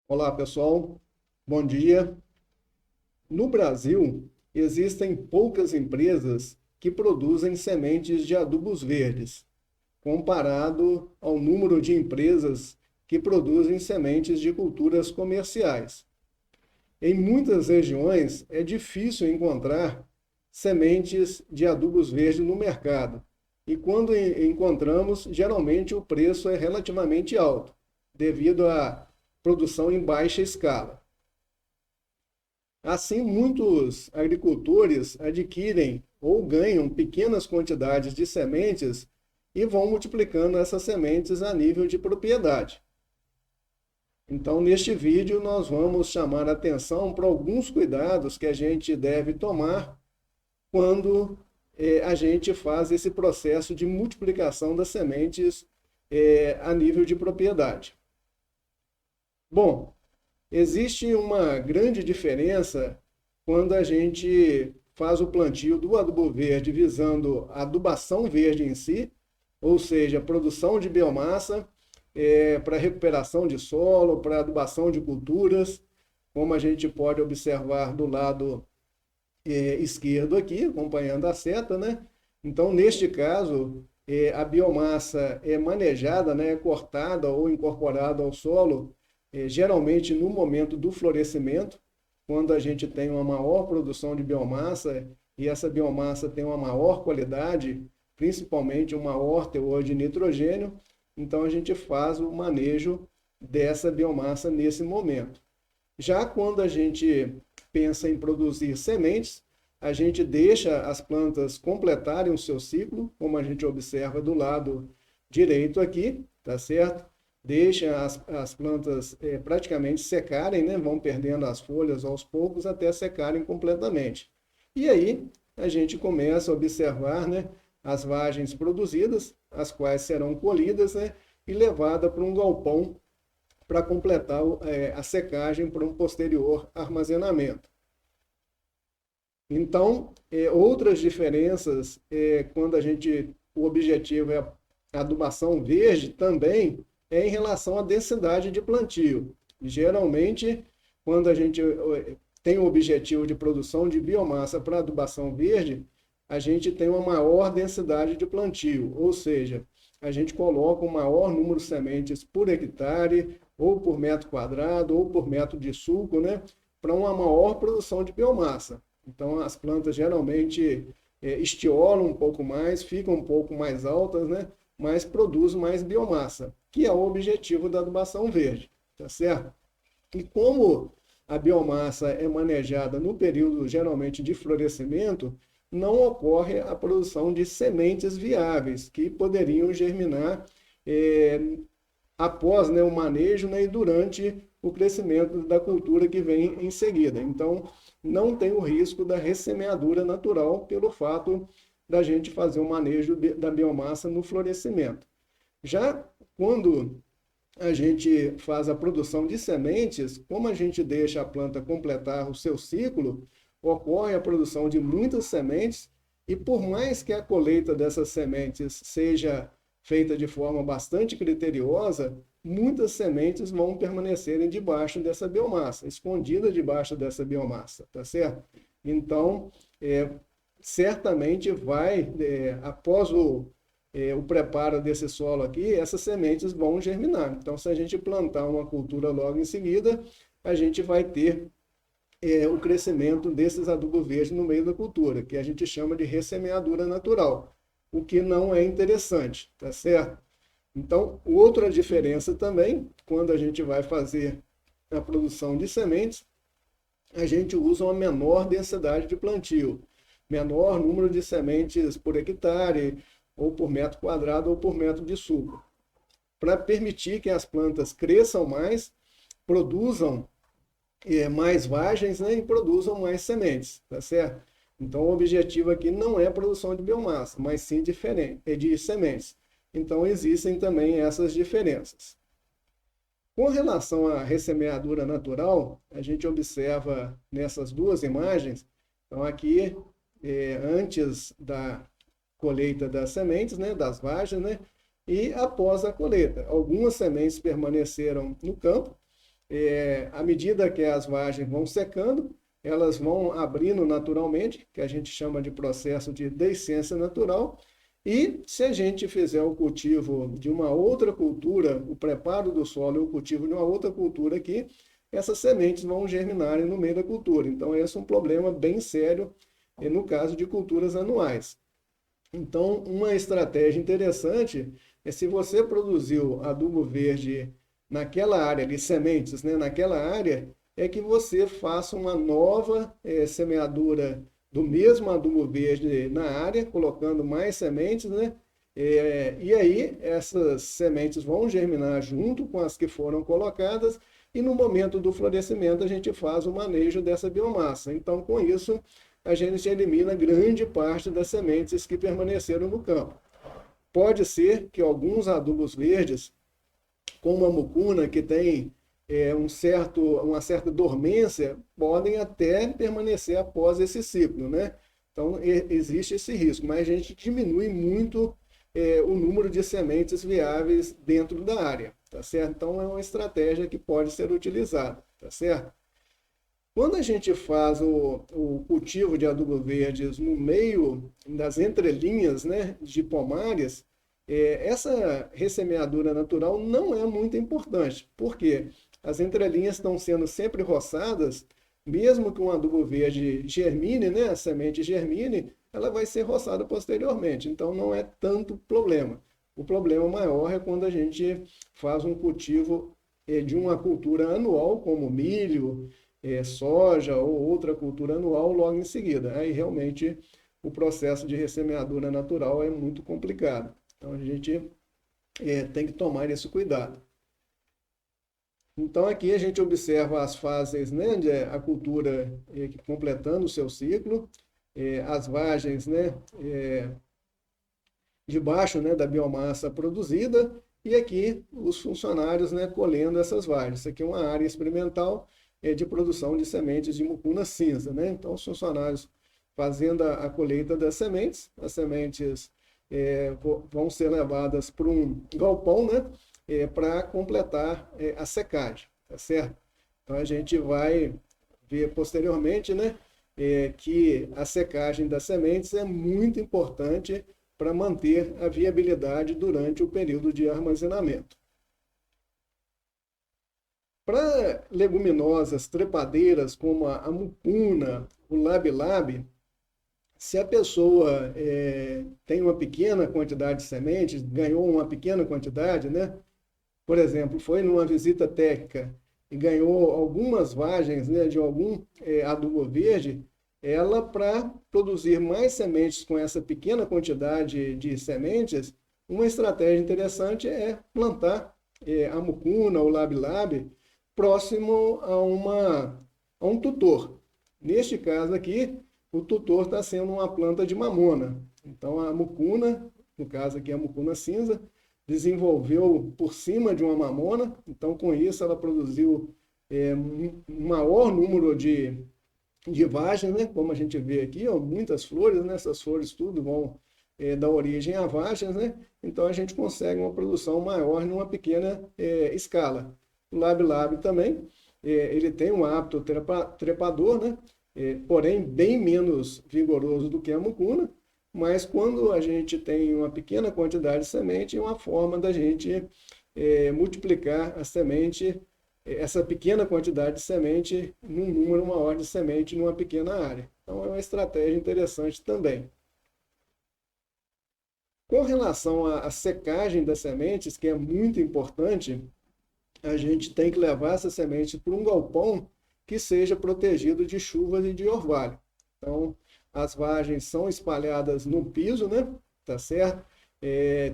Olá, pessoal. Bom dia. No Brasil, existem poucas empresas que produzem sementes de adubos verdes, comparado ao número de empresas que produzem sementes de culturas comerciais. Em muitas regiões, é difícil encontrar sementes de adubos verdes no mercado. E quando encontramos, geralmente o preço é relativamente alto, devido à produção em baixa escala. Assim, muitos agricultores adquirem ou ganham pequenas quantidades de sementes e vão multiplicando essas sementes a nível de propriedade. Então, neste vídeo, nós vamos chamar a atenção para alguns cuidados que a gente deve tomar quando a gente faz esse processo de multiplicação das sementes a nível de propriedade. Bom, existe uma grande diferença quando a gente faz o plantio do adubo verde visando a adubação verde em si, ou seja, produção de biomassa para recuperação de solo, para adubação de culturas, como a gente pode observar do lado esquerdo aqui, acompanhando a seta, né? Então, neste caso, a biomassa é manejada, né, é cortada ou incorporada ao solo, geralmente no momento do florescimento, quando a gente tem uma maior produção de biomassa e essa biomassa tem uma maior qualidade, principalmente um maior teor de nitrogênio, então a gente faz o manejo dessa biomassa nesse momento. Já quando a gente pensa em produzir sementes, a gente deixa as plantas completarem o seu ciclo, como a gente observa do lado direito aqui, tá certo? Deixa as plantas praticamente secarem, né? Vão perdendo as folhas aos poucos até secarem completamente. E aí a gente começa a observar, né, as vagens produzidas, as quais serão colhidas, né, e levadas para um galpão para completar a secagem para um posterior armazenamento. Então, outras diferenças, quando o objetivo é a adubação verde, também é em relação à densidade de plantio. Geralmente, quando a gente tem o objetivo de produção de biomassa para adubação verde, a gente tem uma maior densidade de plantio, ou seja, a gente coloca um maior número de sementes por hectare, ou por metro quadrado, ou por metro de sulco, né, para uma maior produção de biomassa. Então, as plantas geralmente estiolam um pouco mais, ficam um pouco mais altas, né, mas produzem mais biomassa, que é o objetivo da adubação verde, tá certo? E como a biomassa é manejada no período geralmente de florescimento, não ocorre a produção de sementes viáveis que poderiam germinar após, né, o manejo, né, e durante o crescimento da cultura que vem em seguida. Então, não tem o risco da ressemeadura natural pelo fato da gente fazer o manejo da biomassa no florescimento. Já quando a gente faz a produção de sementes, como a gente deixa a planta completar o seu ciclo, ocorre a produção de muitas sementes e por mais que a colheita dessas sementes seja feita de forma bastante criteriosa, muitas sementes vão permanecerem debaixo dessa biomassa, escondidas debaixo dessa biomassa, tá certo? Então, certamente vai, após o preparo desse solo aqui, essas sementes vão germinar. Então, se a gente plantar uma cultura logo em seguida, a gente vai ter o crescimento desses adubos verdes no meio da cultura, que a gente chama de ressemeadura natural, o que não é interessante, tá certo? Então, outra diferença também, quando a gente vai fazer a produção de sementes, a gente usa uma menor densidade de plantio, menor número de sementes por hectare, ou por metro quadrado, ou por metro de sulco, para permitir que as plantas cresçam mais, produzam mais vagens, né, e produzam mais sementes, tá certo? Então, o objetivo aqui não é a produção de biomassa, mas sim de sementes. Então, existem também essas diferenças. Com relação à ressemeadura natural, a gente observa nessas duas imagens, então aqui, antes da colheita das sementes, né, das vagens, né, e após a colheita. Algumas sementes permaneceram no campo, À medida que as vagens vão secando, elas vão abrindo naturalmente, que a gente chama de processo de deiscência natural. E se a gente fizer o cultivo de uma outra cultura, o preparo do solo e o cultivo de uma outra cultura aqui, essas sementes vão germinarem no meio da cultura. Então, esse é um problema bem sério no caso de culturas anuais. Então, uma estratégia interessante é se você produziu adubo verde naquela área de sementes, né, naquela área, é que você faça uma nova semeadura do mesmo adubo verde na área, colocando mais sementes, né? E aí essas sementes vão germinar junto com as que foram colocadas e no momento do florescimento a gente faz o manejo dessa biomassa. Então, com isso, a gente elimina grande parte das sementes que permaneceram no campo. Pode ser que alguns adubos verdes, como a mucuna, que tem uma certa dormência, podem até permanecer após esse ciclo, né? Então, existe esse risco, mas a gente diminui muito o número de sementes viáveis dentro da área, tá certo? Então, é uma estratégia que pode ser utilizada, tá certo? Quando a gente faz o cultivo de adubo verdes no meio das entrelinhas, né, de pomares, essa ressemeadura natural não é muito importante, porque as entrelinhas estão sendo sempre roçadas, mesmo que um adubo verde germine, né, a semente germine, ela vai ser roçada posteriormente, então não é tanto problema. O problema maior é quando a gente faz um cultivo de uma cultura anual, como milho, soja ou outra cultura anual logo em seguida. Aí realmente o processo de ressemeadura natural é muito complicado. Então a gente tem que tomar esse cuidado. Então aqui a gente observa as fases, né, de a cultura completando o seu ciclo, as vagens, né, debaixo, né, da biomassa produzida e aqui os funcionários, né, colhendo essas vagens. Isso aqui é uma área experimental de produção de sementes de mucuna cinza, né? Então os funcionários fazendo a colheita das sementes, as sementes vão ser levadas para um galpão, né, para completar a secagem, tá certo? Então a gente vai ver posteriormente, né, que a secagem das sementes é muito importante para manter a viabilidade durante o período de armazenamento. Para leguminosas trepadeiras como a mucuna, o labi-labi, se a pessoa tem uma pequena quantidade de sementes, ganhou uma pequena quantidade, né? Por exemplo, foi numa visita técnica e ganhou algumas vagens, né, de algum adubo verde, ela, para produzir mais sementes com essa pequena quantidade de sementes, uma estratégia interessante é plantar a mucuna, o labi-labi, próximo a um tutor. Neste caso aqui, o tutor está sendo uma planta de mamona. Então, a mucuna, no caso aqui a mucuna cinza, desenvolveu por cima de uma mamona. Então, com isso, ela produziu um maior número de vagens, né? Como a gente vê aqui, ó, muitas flores, né? Essas flores tudo vão dar origem a vagens, né? Então, a gente consegue uma produção maior numa pequena escala. O labi-labi também, ele tem um hábito trepador, né? Porém bem menos vigoroso do que a mucuna, mas quando a gente tem uma pequena quantidade de semente, é uma forma da gente multiplicar a semente, essa pequena quantidade de semente, num número maior de semente numa pequena área. Então é uma estratégia interessante também. Com relação à secagem das sementes, que é muito importante, a gente tem que levar essa semente para um galpão que seja protegido de chuvas e de orvalho. Então, as vagens são espalhadas no piso, né? Tá certo?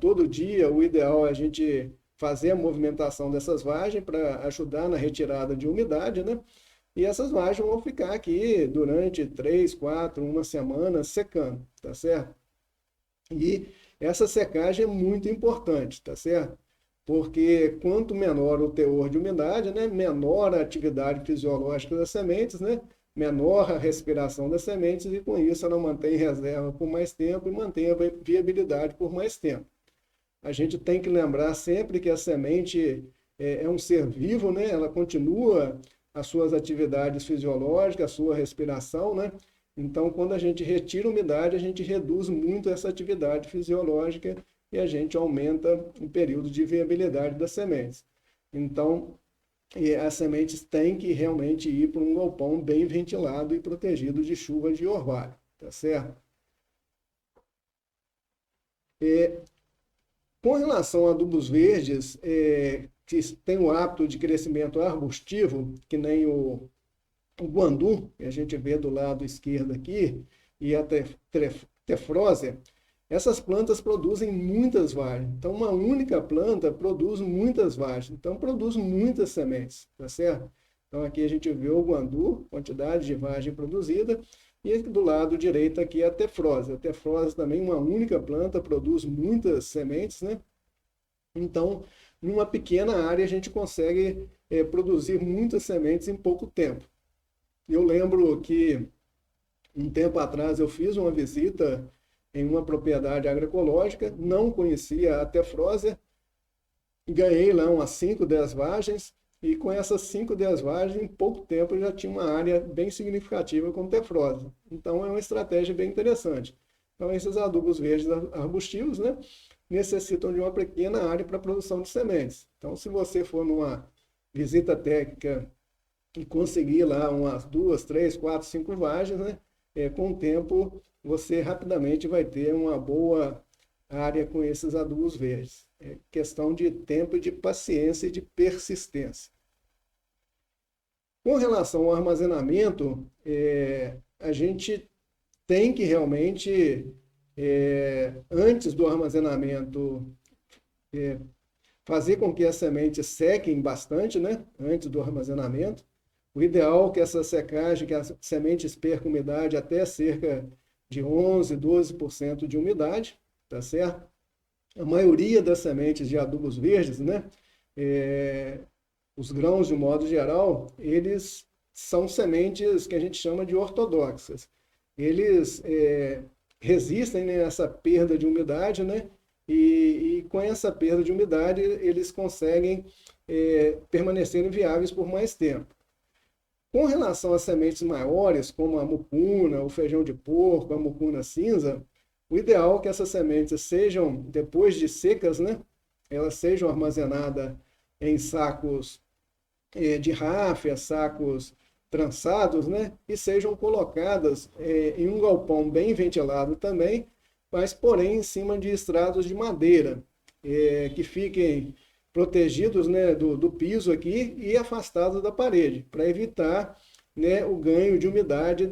Todo dia, o ideal é a gente fazer a movimentação dessas vagens para ajudar na retirada de umidade, né? E essas vagens vão ficar aqui durante 3, 4, uma semana secando, tá certo? E essa secagem é muito importante, tá certo? Porque quanto menor o teor de umidade, né, menor a atividade fisiológica das sementes, né, menor a respiração das sementes e com isso ela mantém reserva por mais tempo e mantém a viabilidade por mais tempo. A gente tem que lembrar sempre que a semente é um ser vivo, né? Ela continua as suas atividades fisiológicas, a sua respiração, né? Então, quando a gente retira a umidade, a gente reduz muito essa atividade fisiológica e a gente aumenta o período de viabilidade das sementes. Então, as sementes têm que realmente ir para um galpão bem ventilado e protegido de chuva de orvalho, tá certo? Com relação a adubos verdes, que tem o hábito de crescimento arbustivo, que nem o guandu, que a gente vê do lado esquerdo aqui, e a tefrósia, essas plantas produzem muitas vagens. Então, uma única planta produz muitas vagens. Então, produz muitas sementes, tá certo? Então, aqui a gente vê o guandu, quantidade de vagem produzida, e do lado direito aqui a tefrósia. A tefrósia também, uma única planta, produz muitas sementes, né? Então, numa pequena área, a gente consegue produzir muitas sementes em pouco tempo. Eu lembro que, um tempo atrás, eu fiz uma visita em uma propriedade agroecológica, não conhecia a tefrósia, ganhei lá umas 5, 10 vagens, e com essas 5, 10 vagens, em pouco tempo eu já tinha uma área bem significativa com tefrósia. Então é uma estratégia bem interessante. Então esses adubos verdes arbustivos, né, necessitam de uma pequena área para a produção de sementes. Então se você for numa visita técnica e conseguir lá umas 2, 3, 4, 5 vagens, né, com o tempo você rapidamente vai ter uma boa área com esses adubos verdes. É questão de tempo, de paciência e de persistência. Com relação ao armazenamento, a gente tem que realmente, antes do armazenamento, fazer com que as sementes sequem bastante, né? Antes do armazenamento. O ideal é que essa secagem, que as sementes percam umidade até cerca de 11, 12% de umidade, tá certo? A maioria das sementes de adubos verdes, né? Os grãos, de um modo geral, eles são sementes que a gente chama de ortodoxas. Eles resistem, né, a essa perda de umidade, né? E com essa perda de umidade, eles conseguem permanecerem viáveis por mais tempo. Com relação às sementes maiores, como a mucuna, o feijão de porco, a mucuna cinza, o ideal é que essas sementes sejam, depois de secas, né, elas sejam armazenadas em sacos de ráfia, sacos trançados, né, e sejam colocadas em um galpão bem ventilado também, mas porém em cima de estrados de madeira, que fiquem protegidos, né, do piso aqui e afastados da parede, para evitar, né, o ganho de umidade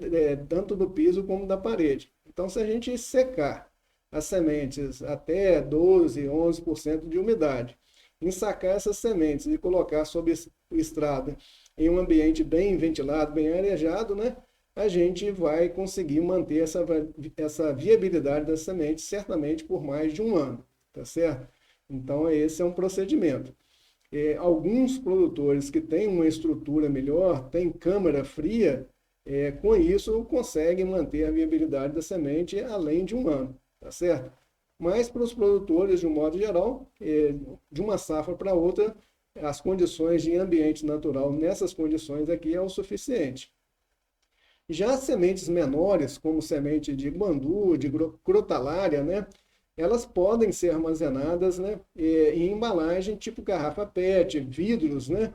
tanto do piso como da parede. Então, se a gente secar as sementes até 12, 11% de umidade, ensacar essas sementes e colocar sob o estrado em um ambiente bem ventilado, bem arejado, né, a gente vai conseguir manter essa viabilidade das sementes certamente por mais de um ano, tá certo? Então, esse é um procedimento. Alguns produtores que têm uma estrutura melhor, têm câmara fria, com isso conseguem manter a viabilidade da semente além de um ano, tá certo? Mas para os produtores, de um modo geral, de uma safra para outra, as condições de ambiente natural nessas condições aqui é o suficiente. Já as sementes menores, como semente de guandu, de crotalária, né, elas podem ser armazenadas, né, em embalagem tipo garrafa PET, vidros, né,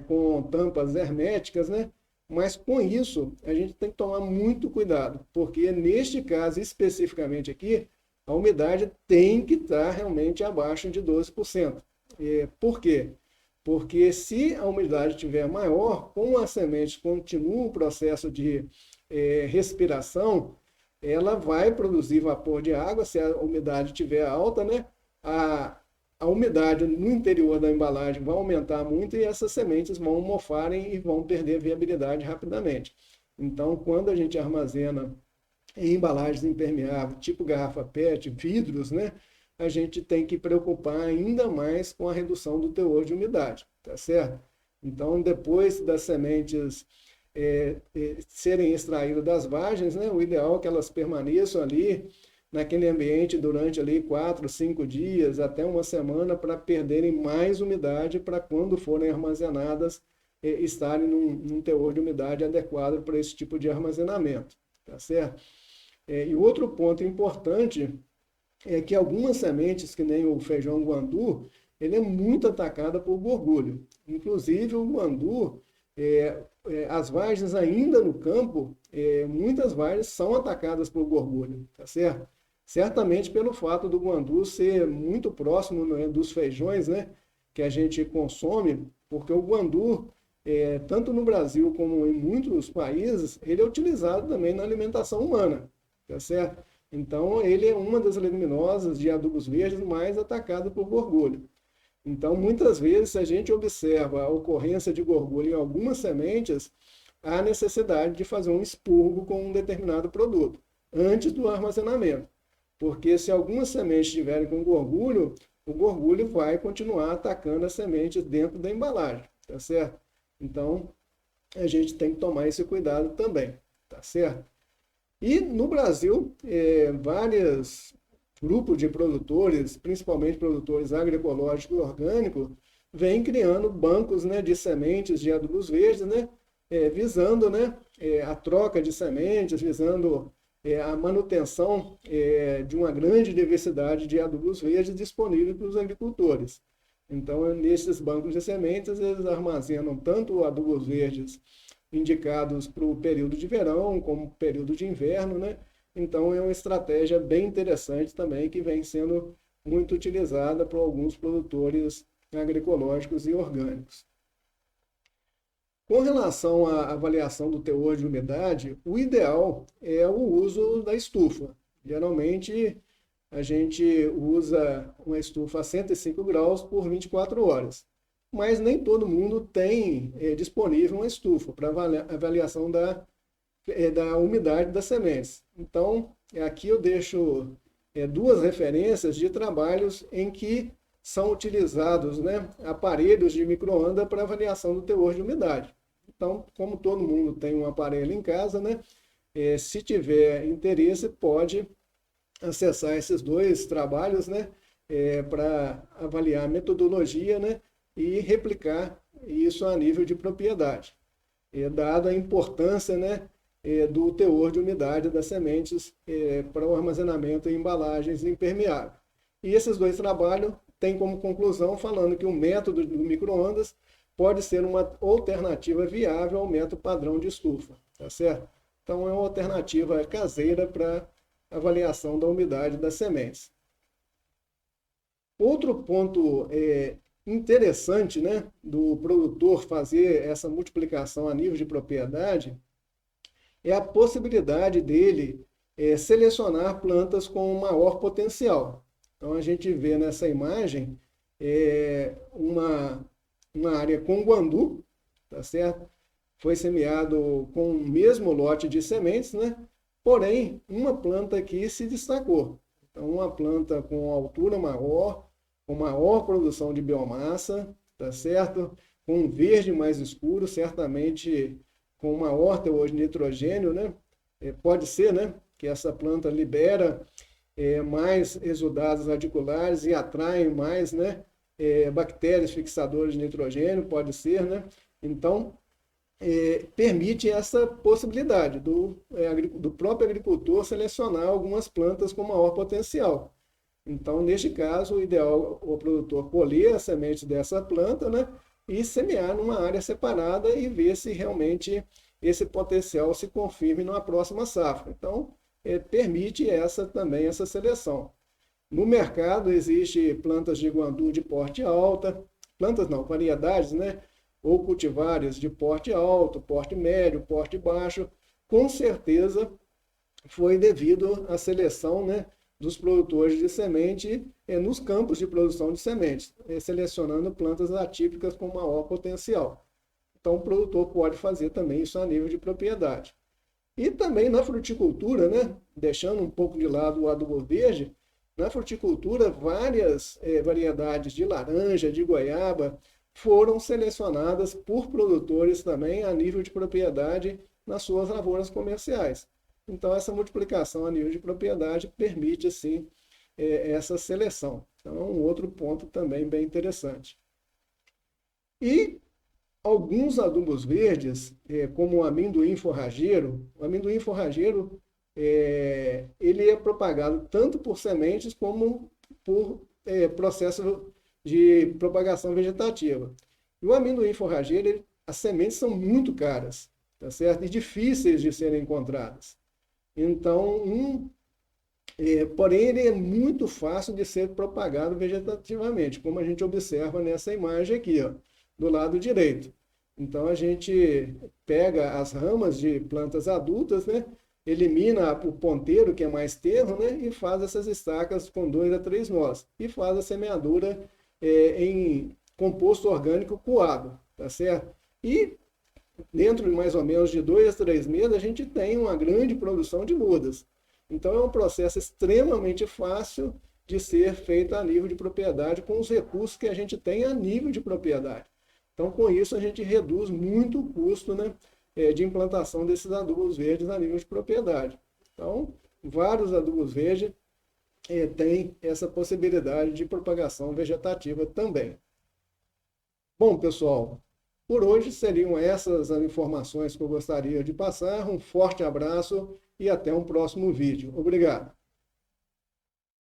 com tampas herméticas, né, mas com isso a gente tem que tomar muito cuidado, porque neste caso especificamente aqui, a umidade tem que estar realmente abaixo de 12%. Por quê? Porque se a umidade estiver maior, como a semente continua o processo de respiração, ela vai produzir vapor de água, se a umidade estiver alta, né? A umidade no interior da embalagem vai aumentar muito e essas sementes vão mofarem e vão perder viabilidade rapidamente. Então, quando a gente armazena em embalagens impermeáveis, tipo garrafa PET, vidros, né? A gente tem que preocupar ainda mais com a redução do teor de umidade, tá certo? Então, depois das sementes serem extraídas das vagens, né, o ideal é que elas permaneçam ali naquele ambiente durante ali 4, 5 dias, até uma semana, para perderem mais umidade, para quando forem armazenadas, estarem num teor de umidade adequado para esse tipo de armazenamento, tá certo? E outro ponto importante é que algumas sementes, que nem o feijão guandu, ele é muito atacado por gorgulho. Inclusive o guandu, as vargens ainda no campo, muitas vargens são atacadas por gorgulho, tá certo? Certamente pelo fato do guandu ser muito próximo, né, dos feijões, né, que a gente consome, porque o guandu, tanto no Brasil como em muitos países, ele é utilizado também na alimentação humana, tá certo? Então, ele é uma das leguminosas de adubos verdes mais atacada por gorgulho. Então, muitas vezes, se a gente observa a ocorrência de gorgulho em algumas sementes, há necessidade de fazer um expurgo com um determinado produto, antes do armazenamento. Porque se algumas sementes estiverem com gorgulho, o gorgulho vai continuar atacando as sementes dentro da embalagem, tá certo? Então, a gente tem que tomar esse cuidado também, tá certo? E no Brasil, vários grupos de produtores, principalmente produtores agroecológicos e orgânicos, vêm criando bancos, né, de sementes de adubos verdes, né, visando, né, a troca de sementes, visando a manutenção de uma grande diversidade de adubos verdes disponíveis para os agricultores. Então, nesses bancos de sementes, eles armazenam tanto adubos verdes indicados para o período de verão, como período de inverno, né? Então é uma estratégia bem interessante também, que vem sendo muito utilizada por alguns produtores agroecológicos e orgânicos. Com relação à avaliação do teor de umidade, o ideal é o uso da estufa. Geralmente a gente usa uma estufa a 105 graus por 24 horas. Mas nem todo mundo tem disponível uma estufa para avaliação da umidade das sementes. Então, aqui eu deixo duas referências de trabalhos em que são utilizados, né, aparelhos de micro-ondas para avaliação do teor de umidade. Então, como todo mundo tem um aparelho em casa, né, se tiver interesse, pode acessar esses dois trabalhos, né, para avaliar a metodologia, né, e replicar isso a nível de propriedade, dada a importância, né, do teor de umidade das sementes para o armazenamento em embalagens impermeáveis. E esses dois trabalhos têm como conclusão falando que o método do micro-ondas pode ser uma alternativa viável ao método padrão de estufa, tá certo? Então é uma alternativa caseira para avaliação da umidade das sementes. Outro ponto interessante, né, do produtor fazer essa multiplicação a nível de propriedade é a possibilidade dele selecionar plantas com maior potencial. Então a gente vê nessa imagem uma área com guandu, tá certo? Foi semeado com o mesmo lote de sementes, né? Porém, uma planta aqui se destacou. Então, uma planta com altura maior, com maior produção de biomassa, tá certo? Com um verde mais escuro, certamente com maior teor de nitrogênio, né? Pode ser, né, que essa planta libera mais exudados radiculares e atrai mais, né, bactérias fixadoras de nitrogênio, pode ser, né? Então, permite essa possibilidade do próprio agricultor selecionar algumas plantas com maior potencial. Então, neste caso, o ideal é o produtor colher a semente dessa planta, né, e semear numa área separada e ver se realmente esse potencial se confirme numa próxima safra. Então, permite também essa seleção. No mercado existe plantas de guandu de porte alta, plantas não, variedades, né, ou cultivares de porte alto, porte médio, porte baixo. Com certeza foi devido à seleção, né, dos produtores de semente nos campos de produção de sementes, selecionando plantas atípicas com maior potencial. Então, o produtor pode fazer também isso a nível de propriedade. E também na fruticultura, né, deixando um pouco de lado o adubo verde, na fruticultura várias variedades de laranja, de goiaba, foram selecionadas por produtores também a nível de propriedade nas suas lavouras comerciais. Então, essa multiplicação a nível de propriedade permite, assim, essa seleção. Então, é um outro ponto também bem interessante. E alguns adubos verdes, como o amendoim forrageiro, ele é propagado tanto por sementes como por processo de propagação vegetativa. E o amendoim forrageiro, as sementes são muito caras, tá certo? E difíceis de serem encontradas. Então, porém, ele é muito fácil de ser propagado vegetativamente, como a gente observa nessa imagem aqui, ó, do lado direito. Então, a gente pega as ramas de plantas adultas, né, elimina o ponteiro, que é mais tenro, né, e faz essas estacas com 2 a 3 nós, e faz a semeadura em composto orgânico coado, tá certo? E dentro de mais ou menos de 2 a 3 meses, a gente tem uma grande produção de mudas. Então, é um processo extremamente fácil de ser feito a nível de propriedade com os recursos que a gente tem a nível de propriedade. Então, com isso, a gente reduz muito o custo, né, de implantação desses adubos verdes a nível de propriedade. Então, vários adubos verdes têm essa possibilidade de propagação vegetativa também. Bom, pessoal, por hoje seriam essas as informações que eu gostaria de passar. Um forte abraço e até um próximo vídeo. Obrigado.